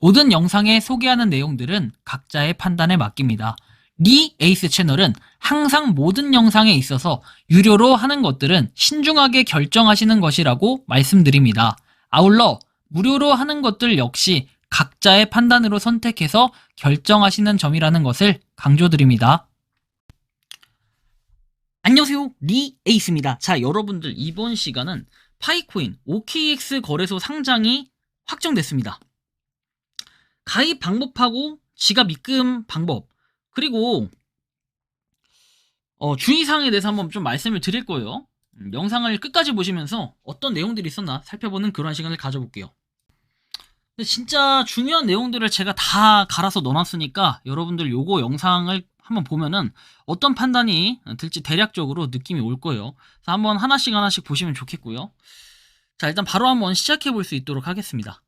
모든 영상에 소개하는 내용들은 각자의 판단에 맡깁니다. 리 에이스 채널은 항상 모든 영상에 있어서 유료로 하는 것들은 신중하게 결정하시는 것이라고 말씀드립니다. 아울러 무료로 하는 것들 역시 각자의 판단으로 선택해서 결정하시는 점이라는 것을 강조드립니다. 안녕하세요, 리 에이스입니다. 자, 여러분들 이번 시간은 파이코인 OKX 거래소 상장이 확정됐습니다. 가입 방법하고 지갑 입금 방법, 그리고 주의사항에 대해서 한번 좀 말씀을 드릴 거예요. 영상을 끝까지 보시면서 어떤 내용들이 있었나 살펴보는 그런 시간을 가져볼게요. 근데 진짜 중요한 내용들을 제가 다 갈아서 넣어놨으니까 여러분들 요거 영상을 한번 보면은 어떤 판단이 들지 대략적으로 느낌이 올 거예요. 그래서 한번 하나씩 보시면 좋겠고요. 자, 일단 바로 한번 시작해 볼 수 있도록 하겠습니다.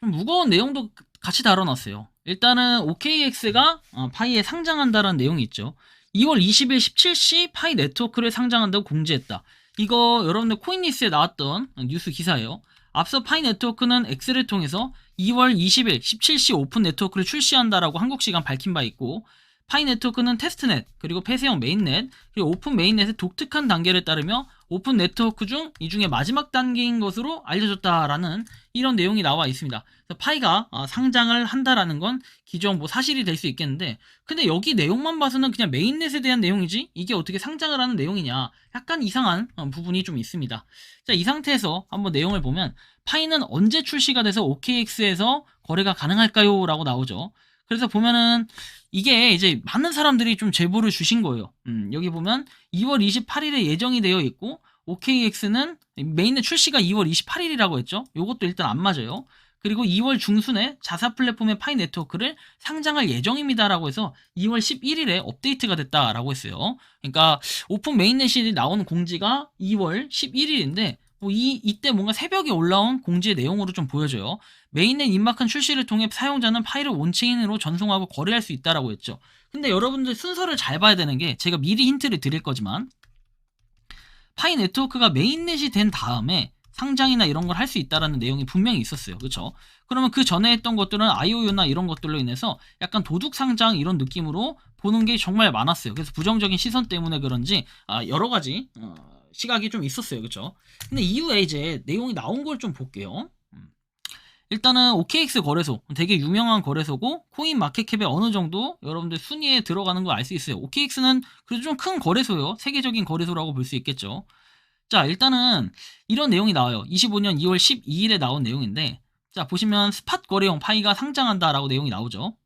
좀 무거운 내용도 같이 다뤄놨어요. 일단은 OKX가 파이에 상장한다라는 내용이 있죠. 2월 20일 17시 파이 네트워크를 상장한다고 공지했다. 이거 여러분들 코인니스에 나왔던 뉴스 기사예요. 앞서 파이 네트워크는 X를 통해서 2월 20일 17시 오픈 네트워크를 출시한다라고 한국 시간 밝힌 바 있고, 파이 네트워크는 테스트넷, 그리고 폐쇄형 메인넷, 그리고 오픈 메인넷의 독특한 단계를 따르며 오픈 네트워크 중 이 중에 마지막 단계인 것으로 알려졌다라는 이런 내용이 나와 있습니다. 그래서 파이가 상장을 한다라는 건 기존 뭐 사실이 될 수 있겠는데, 근데 여기 내용만 봐서는 그냥 메인넷에 대한 내용이지 이게 어떻게 상장을 하는 내용이냐, 약간 이상한 부분이 좀 있습니다. 자, 이 상태에서 한번 내용을 보면 파이는 언제 출시가 돼서 OKX에서 거래가 가능할까요? 라고 나오죠. 그래서 보면은 이게 이제 많은 사람들이 좀 제보를 주신 거예요. 여기 보면 2월 28일에 예정이 되어 있고, OKX는 메인넷 출시가 2월 28일이라고 했죠. 요것도 일단 안 맞아요. 그리고 2월 중순에 자사 플랫폼의 파이 네트워크를 상장할 예정입니다라고 해서 2월 11일에 업데이트가 됐다라고 했어요. 그러니까 오픈 메인넷이 나오는 공지가 2월 11일인데 이때 뭔가 새벽에 올라온 공지의 내용으로 좀 보여져요. 메인넷 임박한 출시를 통해 사용자는 파이를 온체인으로 전송하고 거래할 수 있다라고 했죠. 근데 여러분들 순서를 잘 봐야 되는 게, 제가 미리 힌트를 드릴 거지만 파이 네트워크가 메인넷이 된 다음에 상장이나 이런 걸 할 수 있다라는 내용이 분명히 있었어요. 그렇죠? 그러면 그 전에 했던 것들은 IOU나 이런 것들로 인해서 약간 도둑 상장 이런 느낌으로 보는 게 정말 많았어요. 그래서 부정적인 시선 때문에 그런지 여러 가지 시각이 좀 있었어요. 그렇죠? 근데 이후에 이제 내용이 나온 걸 좀 볼게요. 일단은 OKX 거래소, 되게 유명한 거래소고 코인 마켓캡에 어느 정도 여러분들 순위에 들어가는 걸 알 수 있어요. OKX는 그래도 좀 큰 거래소예요. 세계적인 거래소라고 볼 수 있겠죠. 자, 일단은 이런 내용이 나와요. 25년 2월 12일에 나온 내용인데, 자, 보시면 스팟 거래용 파이가 상장한다라고 내용이 나오죠.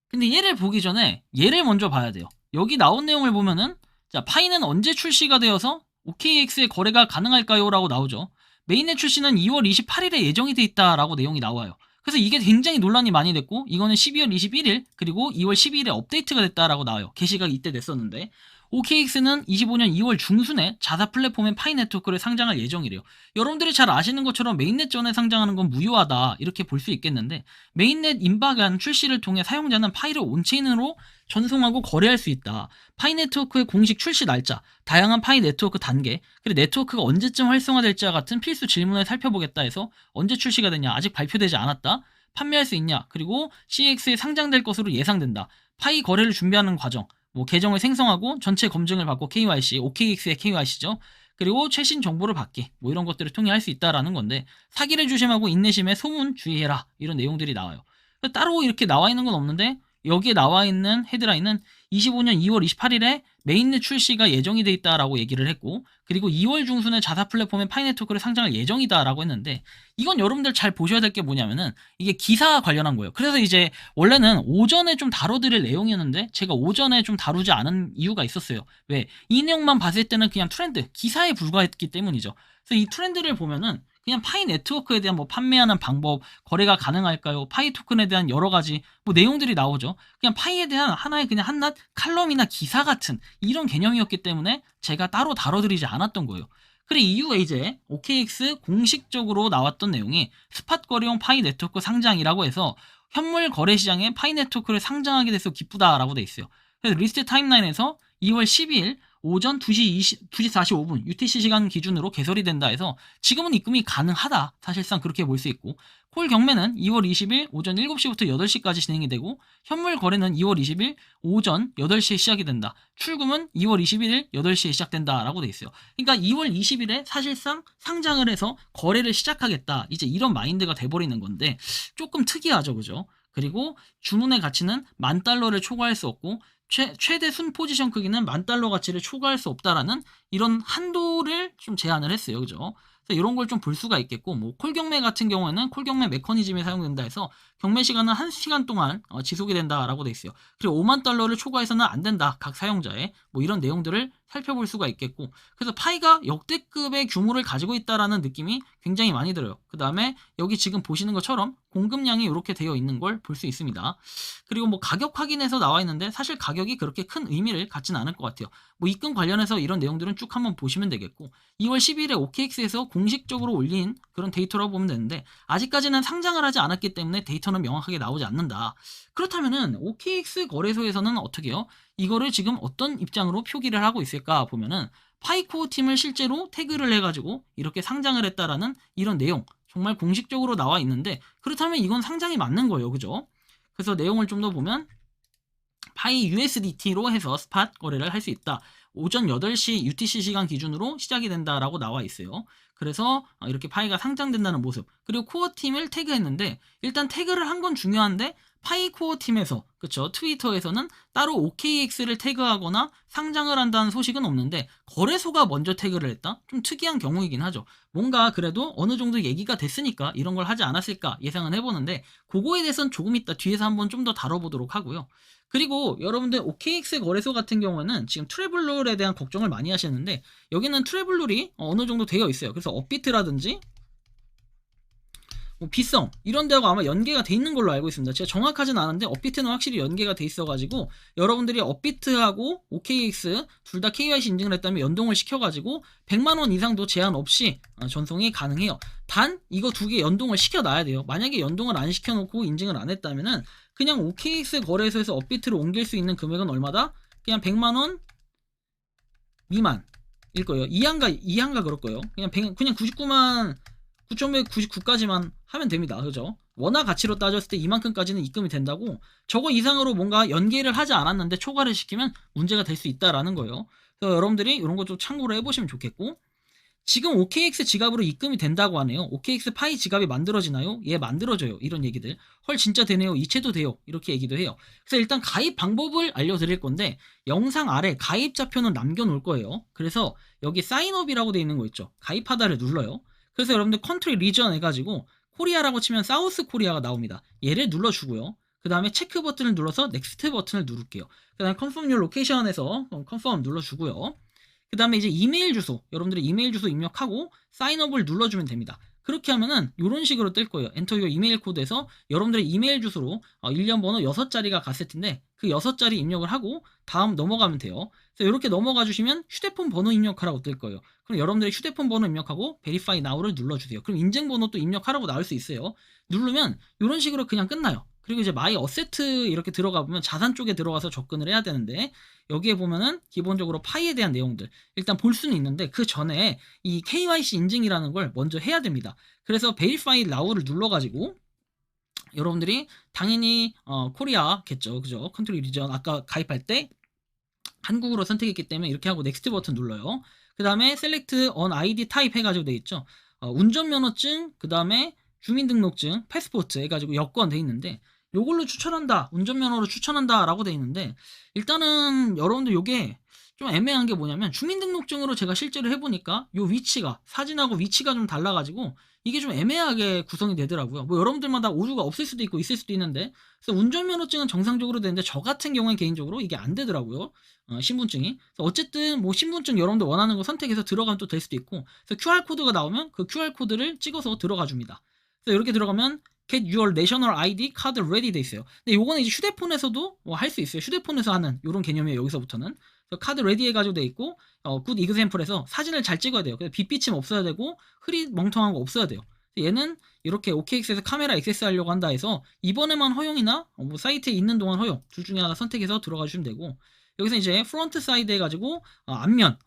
근데 얘를 보기 전에 얘를 먼저 봐야 돼요. 여기 나온 내용을 보면은, 자, 파이는 언제 출시가 되어서 OKX의 거래가 가능할까요? 라고 나오죠. 메인넷 출시는 2월 28일에 예정이 돼 있다라고 내용이 나와요. 그래서 이게 굉장히 논란이 많이 됐고, 이거는 12월 21일 그리고 2월 12일에 업데이트가 됐다라고 나와요. 게시가 이때 됐었는데, OKX는 25년 2월 중순에 자사 플랫폼의 파이 네트워크를 상장할 예정이래요. 여러분들이 잘 아시는 것처럼 메인넷 전에 상장하는 건 무효하다 이렇게 볼 수 있겠는데, 메인넷 임박한 출시를 통해 사용자는 파이를 온체인으로 전송하고 거래할 수 있다. 파이 네트워크의 공식 출시 날짜, 다양한 파이 네트워크 단계, 그리고 네트워크가 언제쯤 활성화될지와 같은 필수 질문을 살펴보겠다 해서 언제 출시가 되냐, 아직 발표되지 않았다. 판매할 수 있냐, 그리고 CX에 상장될 것으로 예상된다. 파이 거래를 준비하는 과정, 계정을 생성하고 전체 검증을 받고 KYC, OKX의 KYC죠. 그리고 최신 정보를 받기, 이런 것들을 통해 할 수 있다라는 건데, 사기를 조심하고 인내심에 소문 주의해라, 이런 내용들이 나와요. 따로 이렇게 나와 있는 건 없는데, 여기에 나와 있는 헤드라인은 25년 2월 28일에 메인넷 출시가 예정이 돼 있다라고 얘기를 했고, 그리고 2월 중순에 자사 플랫폼의 파이 네트워크를 상장할 예정이다라고 했는데, 이건 여러분들 잘 보셔야 될 게 뭐냐면은 이게 기사와 관련한 거예요. 그래서 이제 원래는 오전에 좀 다뤄드릴 내용이었는데 제가 오전에 좀 다루지 않은 이유가 있었어요. 왜? 이 내용만 봤을 때는 그냥 트렌드, 기사에 불과했기 때문이죠. 그래서 이 트렌드를 보면은 그냥 파이 네트워크에 대한 판매하는 방법, 거래가 가능할까요? 파이 토큰에 대한 여러 가지 내용들이 나오죠. 그냥 파이에 대한 하나의 그냥 한낱 칼럼이나 기사 같은 이런 개념이었기 때문에 제가 따로 다뤄드리지 않았던 거예요. 그리고 이후에 이제 OKX 공식적으로 나왔던 내용이 스팟 거래용 파이 네트워크 상장이라고 해서 현물 거래 시장에 파이 네트워크를 상장하게 돼서 기쁘다라고 돼 있어요. 그래서 리스트 타임라인에서 2월 12일 오전 2시 45분 UTC 시간 기준으로 개설이 된다 해서 지금은 입금이 가능하다. 사실상 그렇게 볼 수 있고, 콜 경매는 2월 20일 오전 7시부터 8시까지 진행이 되고, 현물 거래는 2월 20일 오전 8시에 시작이 된다. 출금은 2월 21일 8시에 시작된다라고 돼 있어요. 그러니까 2월 20일에 사실상 상장을 해서 거래를 시작하겠다. 이제 이런 마인드가 돼버리는 건데 조금 특이하죠, 그죠? 그리고 주문의 가치는 $10,000를 초과할 수 없고, 최대 순 포지션 크기는 $10,000 가치를 초과할 수 없다라는 이런 한도를 좀 제한을 했어요, 그죠? 그래서 이런 걸 좀 볼 수가 있겠고, 뭐 콜 경매 같은 경우에는 콜 경매 메커니즘이 사용된다 해서 경매 시간은 1시간 동안 지속이 된다라고 돼 있어요. 그리고 $50,000를 초과해서는 안 된다, 각 사용자에. 뭐 이런 내용들을 살펴볼 수가 있겠고, 그래서 파이가 역대급의 규모를 가지고 있다라는 느낌이 굉장히 많이 들어요. 그 다음에 여기 지금 보시는 것처럼 공급량이 이렇게 되어 있는 걸 볼 수 있습니다. 그리고 뭐 가격 확인해서 나와 있는데 사실 가격이 그렇게 큰 의미를 갖지는 않을 것 같아요. 뭐 입금 관련해서 이런 내용들은 쭉 한번 보시면 되겠고, 2월 10일에 OKX에서 공식적으로 올린 그런 데이터라고 보면 되는데, 아직까지는 상장을 하지 않았기 때문에 데이터는 명확하게 나오지 않는다. 그렇다면은 OKX 거래소에서는 어떻게 해요? 이거를 지금 어떤 입장으로 표기를 하고 있을까 보면은, 파이코어 팀을 실제로 태그를 해가지고 이렇게 상장을 했다라는 이런 내용, 정말 공식적으로 나와 있는데, 그렇다면 이건 상장이 맞는 거예요, 그죠? 그래서 내용을 좀 더 보면, 파이 USDT로 해서 스팟 거래를 할 수 있다. 오전 8시 UTC 시간 기준으로 시작이 된다라고 나와 있어요. 그래서 이렇게 파이가 상장된다는 모습. 그리고 코어 팀을 태그했는데, 일단 태그를 한 건 중요한데 파이 코어 팀에서, 그쵸, 트위터에서는 따로 OKX를 태그하거나 상장을 한다는 소식은 없는데 거래소가 먼저 태그를 했다? 좀 특이한 경우이긴 하죠. 뭔가 그래도 어느 정도 얘기가 됐으니까 이런 걸 하지 않았을까 예상은 해보는데, 그거에 대해서는 조금 이따 뒤에서 한번 좀 더 다뤄보도록 하고요. 그리고 여러분들 OKX 거래소 같은 경우는 지금 트래블룰에 대한 걱정을 많이 하시는데, 여기는 트래블룰이 어느 정도 되어 있어요. 그래서 업비트라든지 뭐 비썸 이런 데하고 아마 연계가 돼 있는 걸로 알고 있습니다. 제가 정확하진 않은데 업비트는 확실히 연계가 돼 있어가지고, 여러분들이 업비트하고 OKX 둘 다 KYC 인증을 했다면 연동을 시켜가지고 100만원 이상도 제한 없이 전송이 가능해요. 단 이거 두 개 연동을 시켜놔야 돼요. 만약에 연동을 안 시켜놓고 인증을 안 했다면은 그냥 OKX 거래소에서 업비트로 옮길 수 있는 금액은 얼마다? 그냥 100만원 미만일 거예요. 이한가 그럴 거예요. 그냥 99만 9,199까지만 하면 됩니다. 그죠? 원화 가치로 따졌을 때 이만큼까지는 입금이 된다고, 저거 이상으로 뭔가 연계를 하지 않았는데 초과를 시키면 문제가 될 수 있다라는 거예요. 그래서 여러분들이 이런 거 좀 참고를 해보시면 좋겠고, 지금 OKX 지갑으로 입금이 된다고 하네요. OKX 파이 지갑이 만들어지나요? 예, 만들어져요. 이런 얘기들. 헐, 진짜 되네요. 이체도 돼요. 이렇게 얘기도 해요. 그래서 일단 가입 방법을 알려드릴 건데, 영상 아래 가입자표는 남겨놓을 거예요. 그래서 여기 사인업이라고 되어 있는 거 있죠. 가입하다를 눌러요. 그래서 여러분들 컨트리 리전 해가지고 코리아라고 치면 사우스 코리아가 나옵니다. 얘를 눌러주고요. 그 다음에 체크 버튼을 눌러서 넥스트 버튼을 누를게요. 그 다음에 컨펌 유 로케이션에서 컨펌 눌러주고요. 그 다음에 이제 이메일 주소, 여러분들이 이메일 주소 입력하고 사인업을 눌러주면 됩니다. 그렇게 하면은 이런 식으로 뜰 거예요. 엔터 요 이메일 코드에서 여러분들의 이메일 주소로 일련 번호 6자리가 갔을 텐데 그 6자리 입력을 하고 다음 넘어가면 돼요. 그래서 이렇게 넘어가 주시면 휴대폰 번호 입력하라고 뜰 거예요. 그럼 여러분들의 휴대폰 번호 입력하고 Verify Now를 눌러주세요. 그럼 인증번호 또 입력하라고 나올 수 있어요. 누르면 이런 식으로 그냥 끝나요. 그리고 이제 마이 어세트 이렇게 들어가 보면 자산 쪽에 들어가서 접근을 해야 되는데, 여기에 보면은 기본적으로 파이에 대한 내용들 일단 볼 수는 있는데, 그 전에 이 KYC 인증이라는 걸 먼저 해야 됩니다. 그래서 Verify Now를 눌러가지고 여러분들이 당연히 코리아겠죠, 그죠? 컨트리 리전 아까 가입할 때 한국으로 선택했기 때문에 이렇게 하고 넥스트 버튼 눌러요. 그 다음에 셀렉트 on ID 타입 해가지고 돼 있죠. 운전면허증, 그 다음에 주민등록증, 패스포트 해가지고 여권 돼 있는데, 요걸로 추천한다, 운전면허로 추천한다 라고 돼 있는데, 일단은 여러분들 요게 좀 애매한 게 뭐냐면, 주민등록증으로 제가 실제로 해보니까 요 위치가, 사진하고 위치가 좀 달라가지고 이게 좀 애매하게 구성이 되더라고요. 뭐 여러분들마다 오류가 없을 수도 있고 있을 수도 있는데, 그래서 운전면허증은 정상적으로 되는데 저 같은 경우에 개인적으로 이게 안 되더라고요. 신분증이. 그래서 어쨌든 뭐 신분증 여러분들 원하는 거 선택해서 들어가면 또 될 수도 있고, 그래서 QR코드가 나오면 그 QR코드를 찍어서 들어가 줍니다. 그래서 이렇게 들어가면 Get your national ID card ready 돼 있어요. 근데 요거는 이제 휴대폰에서도 뭐 할 수 있어요. 휴대폰에서 하는 요런 개념이에요. 여기서부터는. 그래서 카드 레디 해가지고 돼 있고, 굿 이그샘플에서 사진을 잘 찍어야 돼요. 그래서 빛비침 없어야 되고 흐릿 멍텅한 거 없어야 돼요. 얘는 이렇게 OKX에서 카메라 액세스 하려고 한다 해서 이번에만 허용이나 뭐 사이트에 있는 동안 허용 둘 중에 하나 선택해서 들어가 주시면 되고, 여기서 이제 프론트 사이드 해가지고 앞면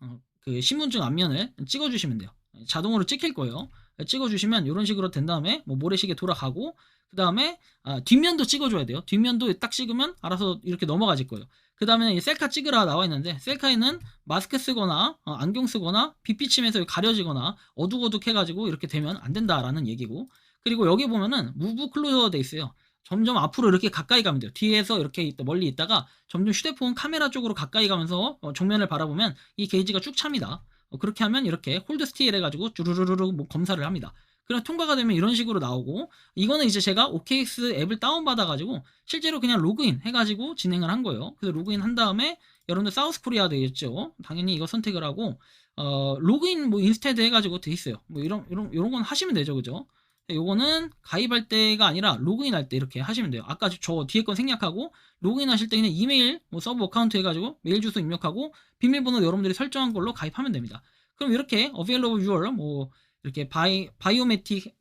그 신분증 앞면을 찍어주시면 돼요. 자동으로 찍힐 거예요. 찍어주시면 이런 식으로 된 다음에 뭐 모래시계 돌아가고 그 다음에 뒷면도 찍어줘야 돼요. 뒷면도 딱 찍으면 알아서 이렇게 넘어가질 거예요. 그 다음에 셀카 찍으라 나와 있는데 셀카에는 마스크 쓰거나 안경 쓰거나 빛비침에서 가려지거나 어둑어둑 해가지고 이렇게 되면 안 된다라는 얘기고, 그리고 여기 보면은 무브 클로저 돼 있어요. 점점 앞으로 이렇게 가까이 가면 돼요. 뒤에서 이렇게 멀리 있다가 점점 휴대폰 카메라 쪽으로 가까이 가면서 정면을 바라보면 이 게이지가 쭉 찹니다. 그렇게 하면 이렇게 홀드 스틸 해가지고 쭈루루루루 뭐 검사를 합니다. 그럼 통과가 되면 이런 식으로 나오고, 이거는 이제 제가 OKX 앱을 다운받아가지고 실제로 그냥 로그인 해가지고 진행을 한 거예요. 그래서 로그인 한 다음에 여러분들 사우스 코리아 되겠죠. 당연히 이거 선택을 하고 로그인 뭐 인스테드 해가지고 돼 있어요. 뭐 이런 건 하시면 되죠, 그죠? 요거는 가입할 때가 아니라 로그인 할 때 이렇게 하시면 돼요. 아까 저 뒤에 건 생략하고 로그인 하실 때 그냥 이메일 뭐 서브 어카운트 해가지고 메일 주소 입력하고 비밀번호 여러분들이 설정한 걸로 가입하면 됩니다. 그럼 이렇게 available your 뭐 이렇게 바이오메트릭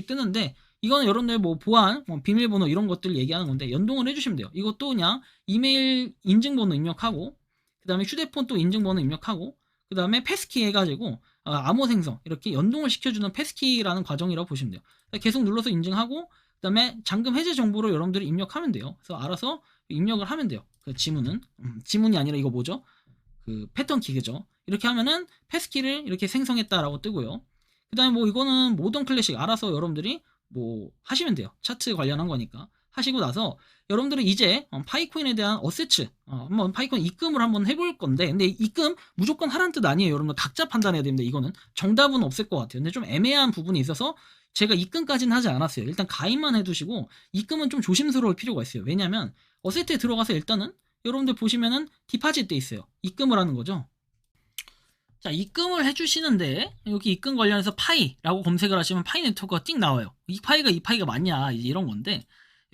뜨는데, 이거는 여러분들 뭐 보안, 뭐 비밀번호 이런 것들 얘기하는 건데 연동을 해주시면 돼요. 이것도 그냥 이메일 인증번호 입력하고 그 다음에 휴대폰 또 인증번호 입력하고 그 다음에 패스키 해가지고 암호 생성 이렇게 연동을 시켜주는 패스키라는 과정이라고 보시면 돼요. 계속 눌러서 인증하고 그 다음에 잠금 해제 정보로 여러분들이 입력하면 돼요. 그래서 알아서 입력을 하면 돼요. 그 지문은 지문이 아니라 이거 뭐죠? 그 패턴 키, 그죠? 이렇게 하면은 패스키를 이렇게 생성했다라고 뜨고요. 그 다음에 뭐 이거는 모던 클래식 알아서 여러분들이 뭐 하시면 돼요. 차트 관련한 거니까 하시고 나서 여러분들은 이제 파이코인에 대한 어세츠 한번 파이코인 입금을 한번 해볼 건데, 근데 입금 무조건 하라는 뜻 아니에요. 여러분들 각자 판단해야 됩니다. 이거는 정답은 없을 것 같아요. 근데 좀 애매한 부분이 있어서 제가 입금까지는 하지 않았어요. 일단 가입만 해두시고 입금은 좀 조심스러울 필요가 있어요. 왜냐면 어세트에 들어가서 일단은 여러분들 보시면은 디파짓 돼 있어요. 입금을 하는 거죠. 자, 입금을 해주시는데 여기 입금 관련해서 파이라고 검색을 하시면 파이 네트워크가 띵 나와요. 이 파이가 맞냐 이제 이런 건데,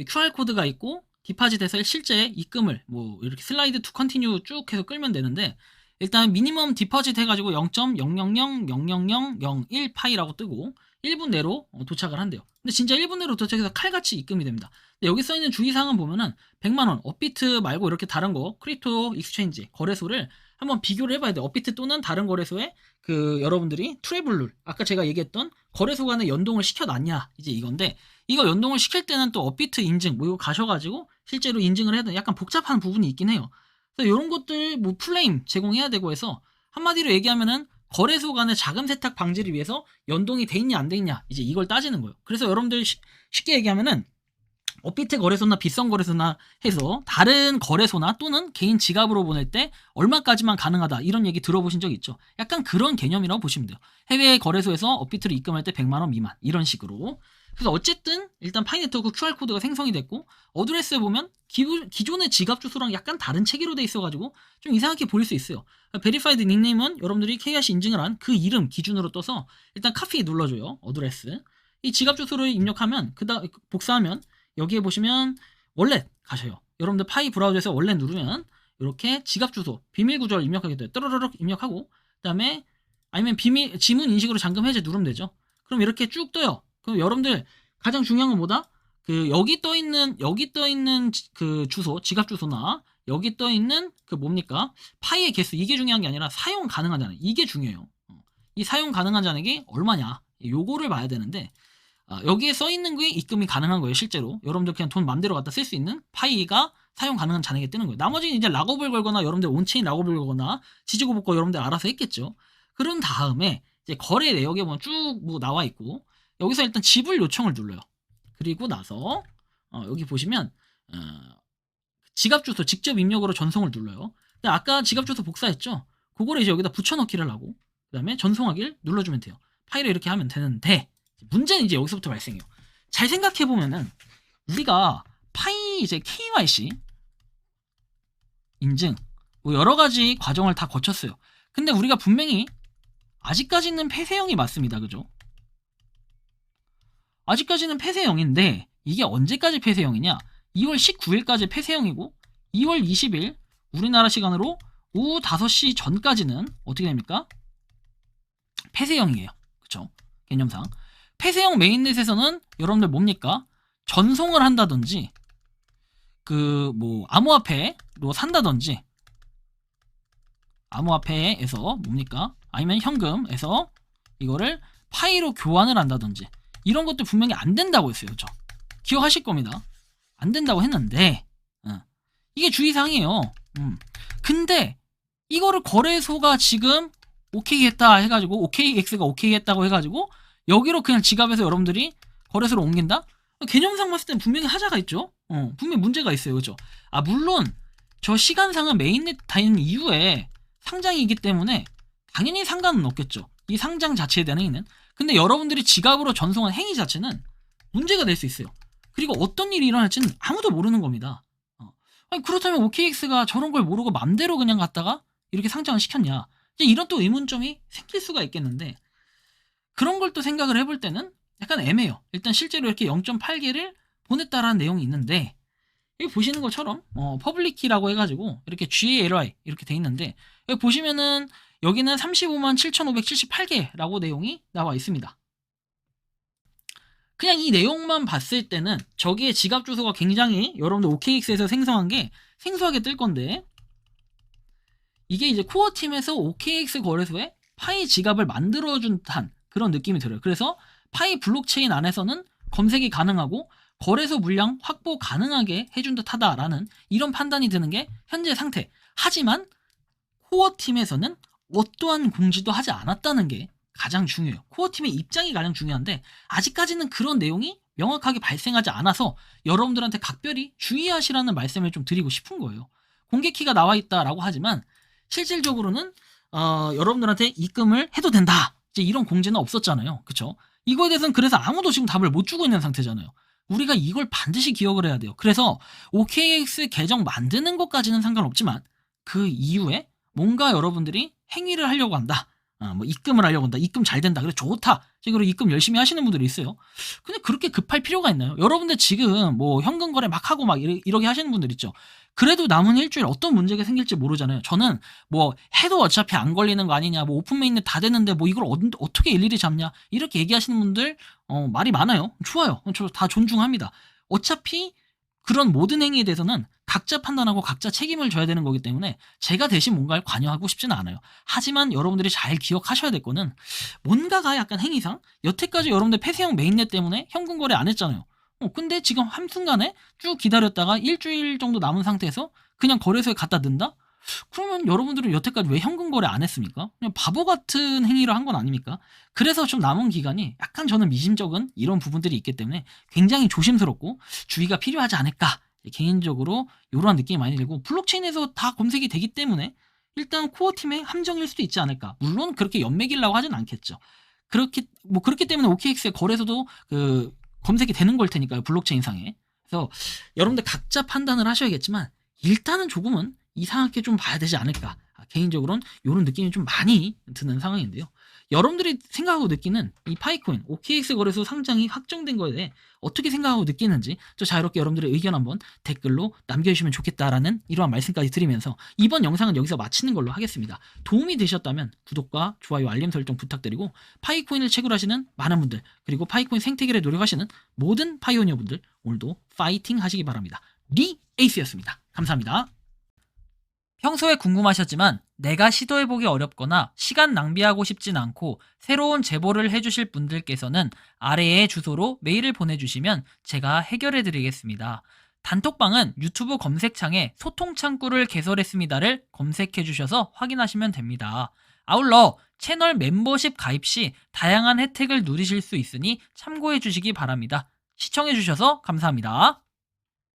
QR코드가 있고 디파짓에서 실제 입금을 뭐 이렇게 슬라이드 투 컨티뉴 쭉 해서 끌면 되는데, 일단 미니멈 디파짓 해가지고 0.000001 파이라고 뜨고 1분 내로 도착을 한대요. 근데 진짜 1분 내로 도착해서 칼같이 입금이 됩니다. 근데 여기 써있는 주의사항은 보면은 100만원 업비트 말고 이렇게 다른 거 크립토 익스체인지 거래소를 한번 비교를 해봐야 돼요. 업비트 또는 다른 거래소에 그 여러분들이 트래블 룰, 아까 제가 얘기했던 거래소 간에 연동을 시켜놨냐 이제 이건데, 이거 연동을 시킬 때는 또 업비트 인증 뭐 이거 가셔가지고 실제로 인증을 해야 되는 약간 복잡한 부분이 있긴 해요. 그래서 이런 것들 뭐 플레임 제공해야 되고 해서 한마디로 얘기하면은 거래소 간의 자금 세탁 방지를 위해서 연동이 돼 있냐 안 돼 있냐 이제 이걸 따지는 거예요. 그래서 여러분들 쉽게 얘기하면은 업비트 거래소나 빗성 거래소나 해서 다른 거래소나 또는 개인 지갑으로 보낼 때 얼마까지만 가능하다 이런 얘기 들어보신 적 있죠? 약간 그런 개념이라고 보시면 돼요. 해외 거래소에서 업비트를 입금할 때 100만원 미만 이런 식으로. 그래서 어쨌든 일단 파이네트워크 QR코드가 생성이 됐고 어드레스에 보면 기존의 지갑 주소랑 약간 다른 체계로 돼 있어가지고 좀 이상하게 보일 수 있어요. 베리파이드 닉네임은 여러분들이 KYC 인증을 한 그 이름 기준으로 떠서 일단 카피 눌러줘요. 어드레스. 이 지갑 주소를 입력하면 복사하면 여기에 보시면 월렛 가셔요. 여러분들 파이 브라우저에서 월렛 누르면 이렇게 지갑 주소 비밀 구조를 입력하게 돼요. 떠르르륵 입력하고 그다음에 아니면 지문 인식으로 잠금 해제 누르면 되죠. 그럼 이렇게 쭉 떠요. 그럼 여러분들 가장 중요한 건 뭐다? 그 여기 떠 있는 그 주소, 지갑 주소나 여기 떠 있는 그 뭡니까? 파이의 개수, 이게 중요한 게 아니라 사용 가능한 잔액, 이게 중요해요. 이 사용 가능한 잔액이 얼마냐? 요거를 봐야 되는데 여기에 써 있는 게 입금이 가능한 거예요. 실제로 여러분들 그냥 돈 맘대로 갖다 쓸 수 있는 파이가 사용 가능한 잔액에 뜨는 거예요. 나머지는 이제 락업을 걸거나 여러분들 온체인 락업을 걸거나 지지고 볶고 여러분들 알아서 했겠죠. 그런 다음에 이제 거래 내역에 보면 쭉 뭐 나와 있고 여기서 일단 지불 요청을 눌러요. 그리고 나서 여기 보시면 지갑 주소 직접 입력으로 전송을 눌러요. 근데 아까 지갑 주소 복사했죠? 그거를 이제 여기다 붙여넣기를 하고 그 다음에 전송하기를 눌러주면 돼요. 파이를 이렇게 하면 되는데 문제는 이제 여기서부터 발생해요. 잘 생각해보면은 우리가 파이 이제 KYC 인증 뭐 여러가지 과정을 다 거쳤어요. 근데 우리가 분명히 아직까지는 폐쇄형이 맞습니다. 그죠? 아직까지는 폐쇄형인데 이게 언제까지 폐쇄형이냐? 2월 19일까지 폐쇄형이고 2월 20일 우리나라 시간으로 오후 5시 전까지는 어떻게 됩니까? 폐쇄형이에요. 그쵸? 개념상 폐쇄형 메인넷에서는 여러분들 뭡니까? 전송을 한다든지 그 뭐 암호화폐로 산다든지 암호화폐에서 뭡니까? 아니면 현금에서 이거를 파이로 교환을 한다든지 이런 것도 분명히 안 된다고 했어요. 그죠? 기억하실 겁니다. 안 된다고 했는데 이게 주의사항이에요. 근데 이거를 거래소가 지금 오케이 했다 해가지고 OKX가 오케이 했다고 해가지고 여기로 그냥 지갑에서 여러분들이 거래소로 옮긴다? 개념상 봤을 땐 분명히 하자가 있죠. 분명히 문제가 있어요. 그죠? 물론 저 시간상은 메인넷 다닌 이후에 상장이기 때문에 당연히 상관은 없겠죠. 이 상장 자체에 대한 행위는. 근데 여러분들이 지갑으로 전송한 행위 자체는 문제가 될 수 있어요. 그리고 어떤 일이 일어날지는 아무도 모르는 겁니다. 아니, 그렇다면 OKX가 저런 걸 모르고 맘대로 그냥 갔다가 이렇게 상장을 시켰냐. 이런 또 의문점이 생길 수가 있겠는데 그런 걸 또 생각을 해볼 때는 약간 애매해요. 일단 실제로 이렇게 0.8개를 보냈다라는 내용이 있는데 여기 보시는 것처럼 퍼블릭 키라고 해가지고 이렇게 GALY 이렇게 돼 있는데 여기 보시면은 여기는 35만 7,578개라고 내용이 나와 있습니다. 그냥 이 내용만 봤을 때는 저기에 지갑 주소가 굉장히 여러분들 OKX에서 생성한 게 생소하게 뜰 건데 이게 이제 코어 팀에서 OKX 거래소에 파이 지갑을 만들어준 듯한 그런 느낌이 들어요. 그래서 파이 블록체인 안에서는 검색이 가능하고 거래소 물량 확보 가능하게 해준 듯하다라는 이런 판단이 드는 게 현재 상태. 하지만 코어 팀에서는 어떠한 공지도 하지 않았다는 게 가장 중요해요. 코어 팀의 입장이 가장 중요한데 아직까지는 그런 내용이 명확하게 발생하지 않아서 여러분들한테 각별히 주의하시라는 말씀을 좀 드리고 싶은 거예요. 공개키가 나와 있다라고 하지만 실질적으로는 여러분들한테 입금을 해도 된다. 이제 이런 공지는 없었잖아요. 그쵸? 이거에 대해서는 그래서 아무도 지금 답을 못 주고 있는 상태잖아요. 우리가 이걸 반드시 기억을 해야 돼요. 그래서 OKX 계정 만드는 것까지는 상관없지만 그 이후에 뭔가 여러분들이 행위를 하려고 한다. 뭐 입금을 하려고 한다. 입금 잘 된다. 그래 좋다. 지금 입금 열심히 하시는 분들이 있어요. 근데 그렇게 급할 필요가 있나요? 여러분들 지금 뭐 현금 거래 막 하고 막 이렇게 하시는 분들 있죠. 그래도 남은 일주일 어떤 문제가 생길지 모르잖아요. 저는 뭐 해도 어차피 안 걸리는 거 아니냐. 뭐 오픈 메인넷 다 됐는데 뭐 이걸 어떻게 일일이 잡냐. 이렇게 얘기하시는 분들 말이 많아요. 좋아요. 저 다 존중합니다. 어차피 그런 모든 행위에 대해서는 각자 판단하고 각자 책임을 져야 되는 거기 때문에 제가 대신 뭔가를 관여하고 싶지는 않아요. 하지만 여러분들이 잘 기억하셔야 될 거는 뭔가가 약간 행위상 여태까지 여러분들 폐쇄형 메인넷 때문에 현금 거래 안 했잖아요. 근데 지금 한순간에 쭉 기다렸다가 일주일 정도 남은 상태에서 그냥 거래소에 갖다 든다? 그러면 여러분들은 여태까지 왜 현금 거래 안 했습니까? 그냥 바보 같은 행위를 한 건 아닙니까? 그래서 좀 남은 기간이 약간 저는 미심쩍은 이런 부분들이 있기 때문에 굉장히 조심스럽고 주의가 필요하지 않을까. 개인적으로 이런 느낌이 많이 들고 블록체인에서 다 검색이 되기 때문에 일단 코어 팀의 함정일 수도 있지 않을까. 물론 그렇게 연맥이려고 하진 않겠죠. 그렇기 때문에 OKX의 거래소도 검색이 되는 걸 테니까요. 블록체인 상에. 그래서 여러분들 각자 판단을 하셔야겠지만 일단은 조금은 이상하게 좀 봐야 되지 않을까. 개인적으로는 이런 느낌이 좀 많이 드는 상황인데요. 여러분들이 생각하고 느끼는 이 파이코인 OKX 거래소 상장이 확정된 거에 대해 어떻게 생각하고 느끼는지 저 자유롭게 여러분들의 의견 한번 댓글로 남겨주시면 좋겠다라는 이러한 말씀까지 드리면서 이번 영상은 여기서 마치는 걸로 하겠습니다. 도움이 되셨다면 구독과 좋아요 알림 설정 부탁드리고 파이코인을 채굴하시는 많은 분들 그리고 파이코인 생태계를 노력하시는 모든 파이오니어 분들 오늘도 파이팅 하시기 바랍니다. 리 에이스였습니다. 감사합니다. 평소에 궁금하셨지만 내가 시도해보기 어렵거나 시간 낭비하고 싶진 않고 새로운 제보를 해주실 분들께서는 아래의 주소로 메일을 보내주시면 제가 해결해드리겠습니다. 단톡방은 유튜브 검색창에 소통창구를 개설했습니다를 검색해주셔서 확인하시면 됩니다. 아울러 채널 멤버십 가입 시 다양한 혜택을 누리실 수 있으니 참고해주시기 바랍니다. 시청해주셔서 감사합니다.